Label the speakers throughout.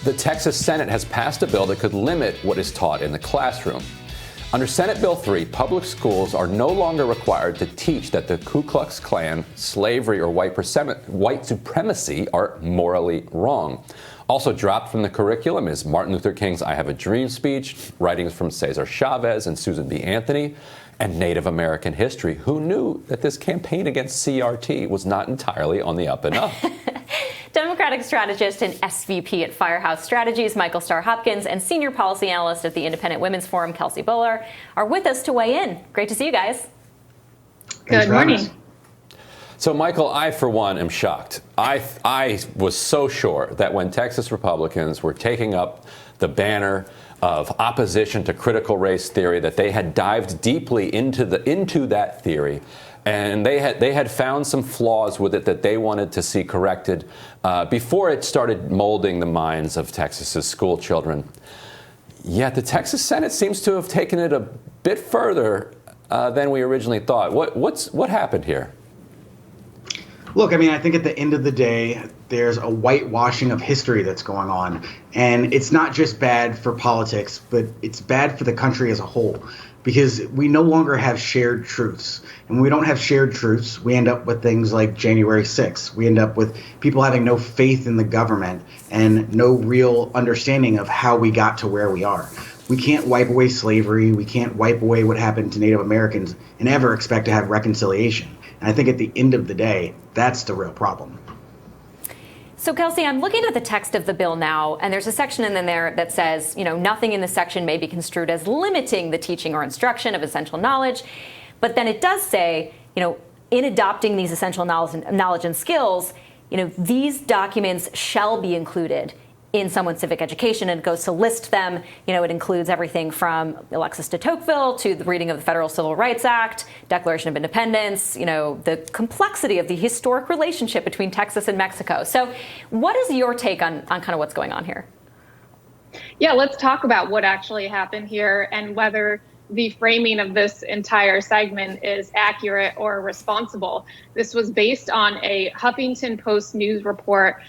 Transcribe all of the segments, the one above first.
Speaker 1: The Texas Senate has passed a bill that could limit what is taught in the classroom. Under Senate Bill 3, public schools are no longer required to teach that the Ku Klux Klan, slavery, or white supremacy are morally wrong. Also dropped from the curriculum is Martin Luther King's I Have a Dream speech, writings from Cesar Chavez and Susan B. Anthony, and Native American history. Who knew that this campaign against CRT was not entirely on the up and up?
Speaker 2: Democratic strategist and SVP at Firehouse Strategies, Michael Starr Hopkins, and senior policy analyst at the Independent Women's Forum, Kelsey Bolar, are with us to weigh in. Great to see you guys.
Speaker 3: Good morning.
Speaker 1: So, Michael, I, for one, am shocked. I was so sure that when Texas Republicans were taking up the banner of opposition to critical race theory, that they had dived deeply into that theory, and they had found some flaws with it that they wanted to see corrected before it started molding the minds of Texas's school children. Yet the Texas Senate seems to have taken it a bit further than we originally thought. What happened here?
Speaker 3: Look, I mean, I think at the end of the day, there's a whitewashing of history that's going on. And it's not just bad for politics, but it's bad for the country as a whole, because we no longer have shared truths. And when we don't have shared truths, we end up with things like January 6th. We end up with people having no faith in the government and no real understanding of how we got to where we are. We can't wipe away slavery. We can't wipe away what happened to Native Americans and ever expect to have reconciliation. And I think at the end of the day, that's the real problem.
Speaker 2: So, Kelsey, I'm looking at the text of the bill now, and there's a section in there that says, nothing in the section may be construed as limiting the teaching or instruction of essential knowledge. But then it does say, in adopting these essential knowledge and skills, these documents shall be included in someone's civic education, and it goes to list them. It includes everything from Alexis de Tocqueville to the reading of the Federal Civil Rights Act, Declaration of Independence, the complexity of the historic relationship between Texas and Mexico. So what is your take on kind of what's going on here?
Speaker 4: Yeah, let's talk about what actually happened here and whether the framing of this entire segment is accurate or responsible. This was based on a Huffington Post news report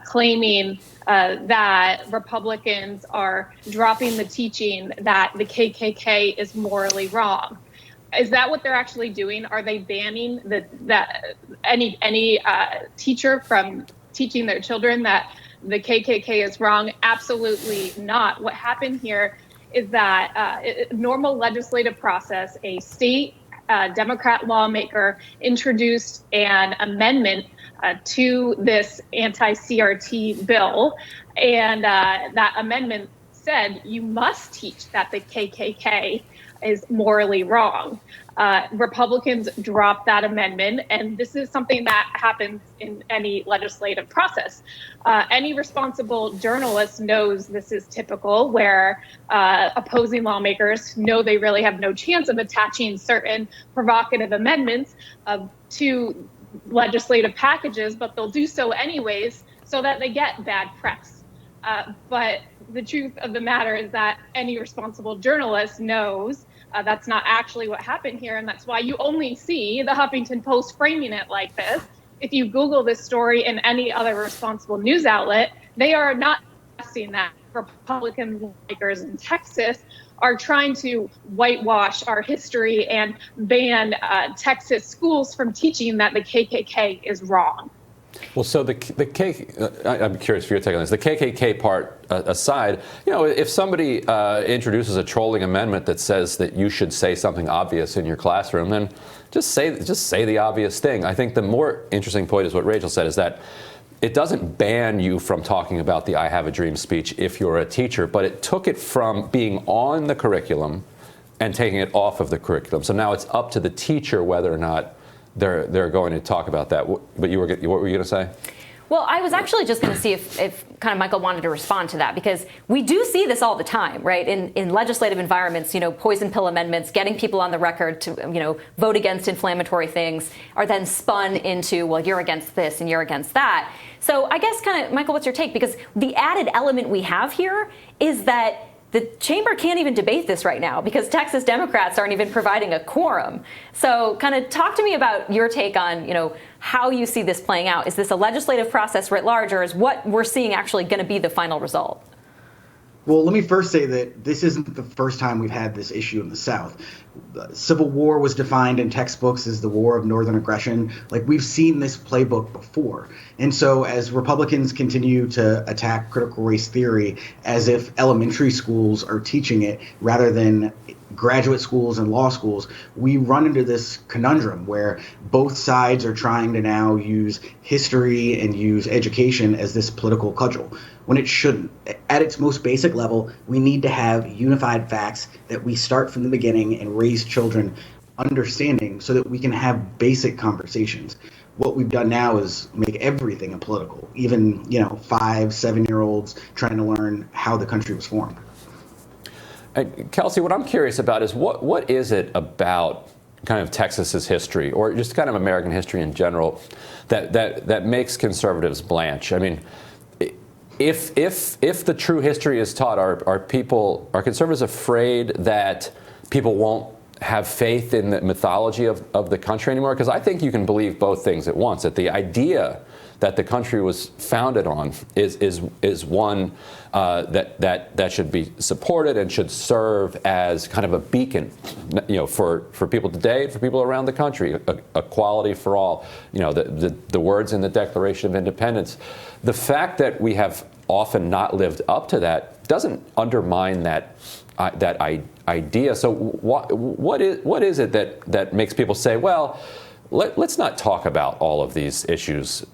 Speaker 4: claiming that Republicans are dropping the teaching that the KKK is morally wrong. Is that what they're actually doing? Are they banning any teacher from teaching their children that the KKK is wrong? Absolutely not. What happened here is that normal legislative process, a state Democrat lawmaker introduced an amendment to this anti-CRT bill. And that amendment said you must teach that the KKK is morally wrong. Republicans dropped that amendment, and this is something that happens in any legislative process. Any responsible journalist knows this is typical, where opposing lawmakers know they really have no chance of attaching certain provocative amendments to legislative packages, but they'll do so anyways so that they get bad press. But the truth of the matter is that any responsible journalist knows that's not actually what happened here, and that's why you only see the Huffington Post framing it like this. If you Google this story in any other responsible news outlet, they are not suggesting that Republican lawmakers in Texas are trying to whitewash our history and ban Texas schools from teaching that the KKK is wrong.
Speaker 1: Well, so I'm curious for your take on this. The KKK part aside, if somebody introduces a trolling amendment that says that you should say something obvious in your classroom, then just say the obvious thing. I think the more interesting point is what Rachel said, is that it doesn't ban you from talking about the I Have a Dream speech if you're a teacher, but it took it from being on the curriculum and taking it off of the curriculum. So now it's up to the teacher whether or not they're going to talk about that. But what were you going to say?
Speaker 2: Well, I was actually just going to see if kind of Michael wanted to respond to that, because we do see this all the time, right? In legislative environments, poison pill amendments, getting people on the record to, vote against inflammatory things are then spun into, well, you're against this and you're against that. So I guess kind of, Michael, what's your take? Because the added element we have here is that the chamber can't even debate this right now because Texas Democrats aren't even providing a quorum. So kind of talk to me about your take on, how you see this playing out. Is this a legislative process writ large, or is what we're seeing actually going to be the final result?
Speaker 3: Well, let me first say that this isn't the first time we've had this issue in the South. The Civil War was defined in textbooks as the War of Northern Aggression. Like, we've seen this playbook before. And so as Republicans continue to attack critical race theory as if elementary schools are teaching it rather than graduate schools and law schools, we run into this conundrum where both sides are trying to now use history and use education as this political cudgel, when it shouldn't. At its most basic level, we need to have unified facts that we start from the beginning and raise children understanding so that we can have basic conversations. What we've done now is make everything a political, even 5-7-year-olds trying to learn how the country was formed.
Speaker 1: Kelsey, what I'm curious about is what is it about kind of Texas's history, or just kind of American history in general, that makes conservatives blanch? I mean, if the true history is taught, are conservatives afraid that people won't have faith in the mythology of the country anymore? Because I think you can believe both things at once. That the idea that the country was founded on is one that should be supported and should serve as kind of a beacon, for people today, for people around the country, equality for all. The words in the Declaration of Independence. The fact that we have often not lived up to that doesn't undermine that idea. So what is it that makes people say, well, let's not talk about all of these issues?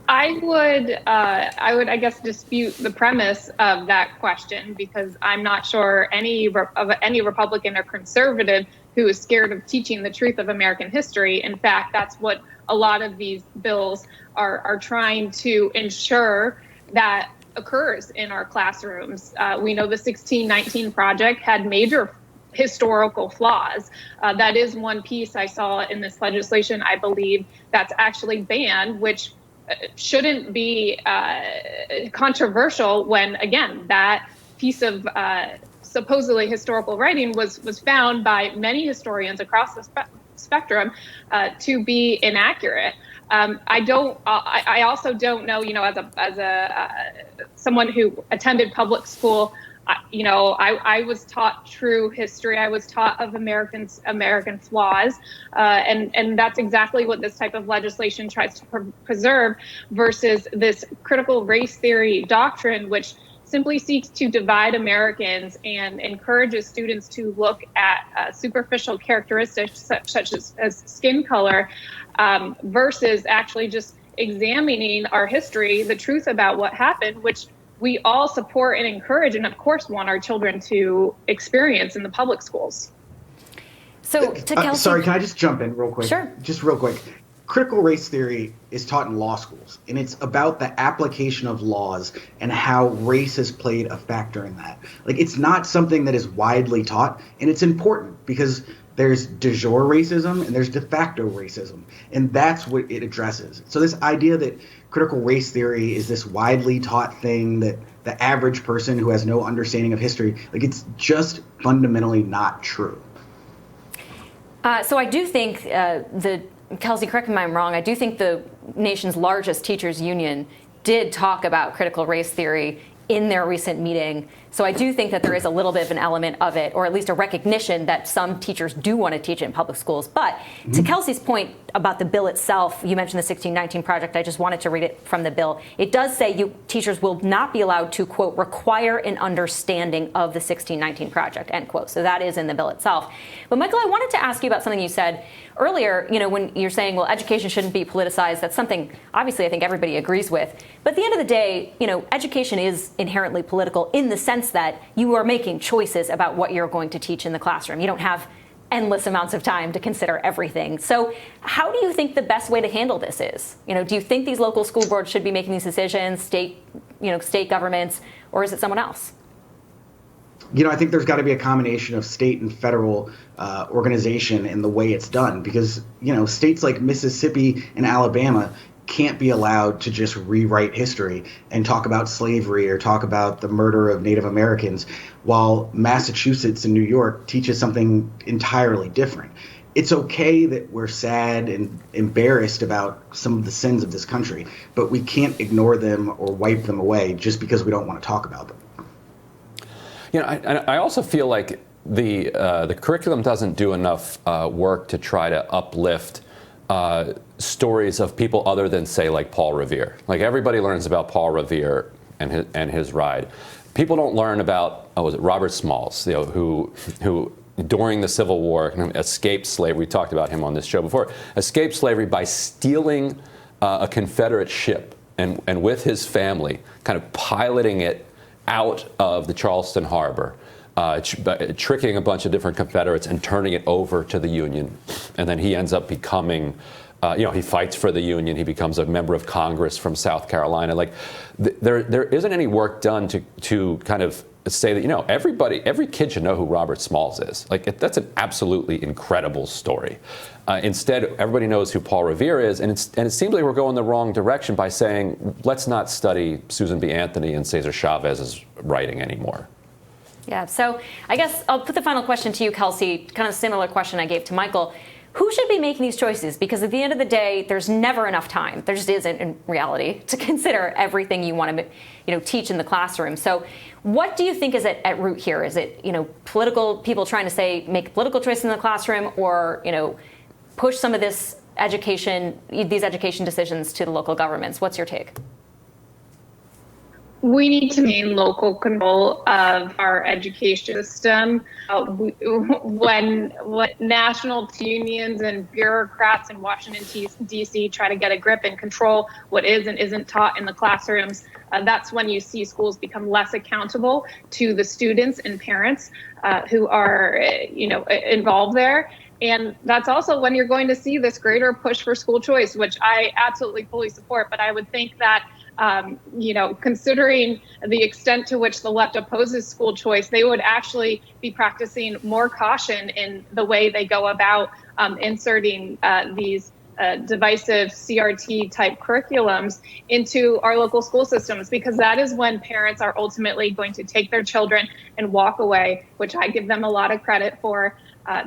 Speaker 4: I would, I guess, dispute the premise of that question, because I'm not sure any Republican or conservative who is scared of teaching the truth of American history. In fact, that's what a lot of these bills are trying to ensure that occurs in our classrooms. We know the 1619 Project had major historical flaws. That is one piece I saw in this legislation, I believe, that's actually banned, which shouldn't be controversial when, again, that piece of supposedly historical writing was found by many historians across the spectrum to be inaccurate. I also don't know, as a someone who attended public school, I was taught true history. I was taught of American flaws, and that's exactly what this type of legislation tries to preserve, versus this critical race theory doctrine, which simply seeks to divide Americans and encourages students to look at superficial characteristics such as skin color, versus actually just examining our history, the truth about what happened, which we all support and encourage, and of course want our children to experience in the public schools.
Speaker 2: So, to Kelsey,
Speaker 3: sorry, can I just jump in real quick?
Speaker 2: Sure.
Speaker 3: Just real quick. Critical race theory is taught in law schools, and it's about the application of laws and how race has played a factor in that. Like, it's not something that is widely taught, and it's important because there's de jure racism and there's de facto racism, and that's what it addresses. So this idea that critical race theory is this widely taught thing that the average person who has no understanding of history, like, it's just fundamentally not true.
Speaker 2: So I do think Kelsey, correct me if I'm wrong, I do think the nation's largest teachers union did talk about critical race theory in their recent meeting. So I do think that there is a little bit of an element of it, or at least a recognition that some teachers do want to teach it in public schools. But to Kelsey's point about the bill itself, you mentioned the 1619 Project. I just wanted to read it from the bill. It does say teachers will not be allowed to, quote, require an understanding of the 1619 Project, end quote. So that is in the bill itself. But Michael, I wanted to ask you about something you said earlier, when you're saying, well, education shouldn't be politicized. That's something, obviously, I think everybody agrees with. But at the end of the day, education is inherently political in the sense that you are making choices about what you're going to teach in the classroom. You don't have endless amounts of time to consider everything. So how do you think the best way to handle this is? Do you think these local school boards should be making these decisions, state governments, or is it someone else?
Speaker 3: I think there's got to be a combination of state and federal organization in the way it's done, because, states like Mississippi and Alabama can't be allowed to just rewrite history and talk about slavery or talk about the murder of Native Americans, while Massachusetts and New York teaches something entirely different. it's okay that we're sad and embarrassed about some of the sins of this country, but we can't ignore them or wipe them away just because we don't want to talk about them.
Speaker 1: I also feel like the curriculum doesn't do enough work to try to uplift stories of people other than, say, like Paul Revere. Like, everybody learns about Paul Revere and his ride. People don't learn about Robert Smalls, who during the Civil War escaped slavery. We talked about him on this show before. Escaped slavery by stealing a Confederate ship and with his family, kind of piloting it out of the Charleston Harbor, tricking a bunch of different Confederates and turning it over to the Union. And then he ends up becoming, he fights for the Union. He becomes a member of Congress from South Carolina. Like, there isn't any work done to kind of say that, every kid should know who Robert Smalls is. Like, that's an absolutely incredible story. Instead, everybody knows who Paul Revere is, and it seems like we're going the wrong direction by saying, let's not study Susan B. Anthony and Cesar Chavez's writing anymore.
Speaker 2: Yeah, so I guess I'll put the final question to you, Kelsey, kind of similar question I gave to Michael. Who should be making these choices? Because at the end of the day, there's never enough time. There just isn't in reality to consider everything you want to teach in the classroom. So what do you think is at root here? Is it political people trying to make political choices in the classroom, or push some of these education decisions to the local governments? What's your take?
Speaker 4: We need to maintain local control of our education system. When national unions and bureaucrats in Washington, D.C. try to get a grip and control what is and isn't taught in the classrooms, that's when you see schools become less accountable to the students and parents who are, involved there. And that's also when you're going to see this greater push for school choice, which I absolutely fully support. But I would think that considering the extent to which the left opposes school choice, they would actually be practicing more caution in the way they go about inserting these divisive CRT type curriculums into our local school systems, because that is when parents are ultimately going to take their children and walk away, which I give them a lot of credit for,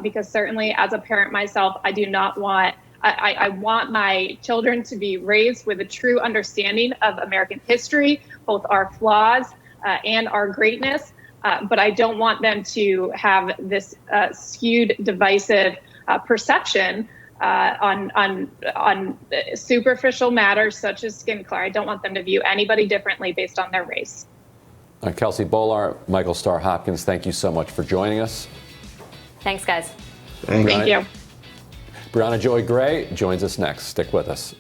Speaker 4: because certainly as a parent myself, I do not want I want my children to be raised with a true understanding of American history, both our flaws and our greatness. But I don't want them to have this skewed, divisive perception on superficial matters such as skin color. I don't want them to view anybody differently based on their race.
Speaker 1: Kelsey Bolar, Michael Starr Hopkins, thank you so much for joining us.
Speaker 2: Thanks, guys.
Speaker 3: Thank
Speaker 4: you.
Speaker 1: Brianna Joy Gray joins us next. Stick with us.